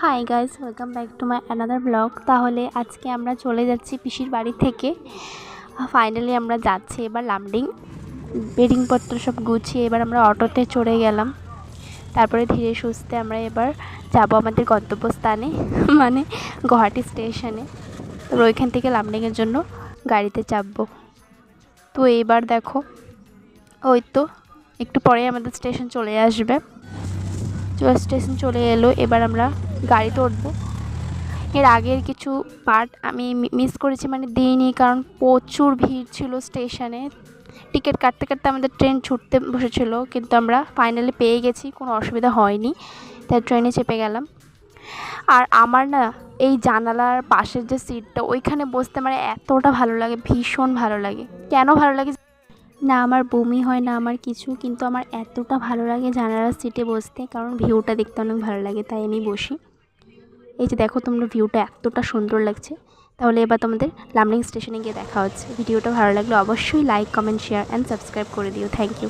Hi guys, welcome back to my another blog. তাহলে আজকে আমরা চলে যাচ্ছি পিসির বাড়ি থেকে। ফাইনালি আমরা যাচ্ছি এবার লামডিং। বেডিংপত্র সব গুছিয়ে এবার আমরা অটোতে চড়ে গেলাম। তারপরে ধীরে সুস্থে আমরা এবার যাব আমাদের গন্তব্যস্থানে, মানে গুয়াহাটি স্টেশনে। তারপর ওইখান থেকে লামডিংয়ের জন্য গাড়িতে চাপবো। তো এইবার দেখো, ওই তো একটু পরে আমাদের স্টেশন চলে আসবে। স্টেশন চলে এলো, এবার আমরা গাড়িতে উঠবো। এর আগের কিছু পার্ট আমি মিস করেছি, মানে দিইনি, কারণ প্রচুর ভিড় ছিল স্টেশনে। টিকিট কাটতে কাটতে আমাদের ট্রেন ছুটতে বসেছিল, কিন্তু আমরা ফাইনালি পেয়ে গেছি, কোনো অসুবিধা হয়নি, তাই ট্রেনে চেপে গেলাম। আর আমার না এই জানালার পাশের যে সিটটা, ওইখানে বসতে মানে এতটা ভালো লাগে, ভীষণ ভালো লাগে। কেন ভালো লাগে না, আমার বমি হয় না আমার কিছু, কিন্তু আমার এতটা ভালো লাগে জানালার সিটে বসতে, কারণ ভিউটা দেখতে অনেক ভালো লাগে, তাই আমি বসি। এই যে দেখো তোমরা, ভিউটা এতটা সুন্দর লাগছে। তাহলে এবার তোমাদের লামডিং স্টেশনে গিয়ে দেখা হচ্ছে। ভিডিওটা ভালো লাগলে অবশ্যই like, comment, share and subscribe করে দিও। Thank you.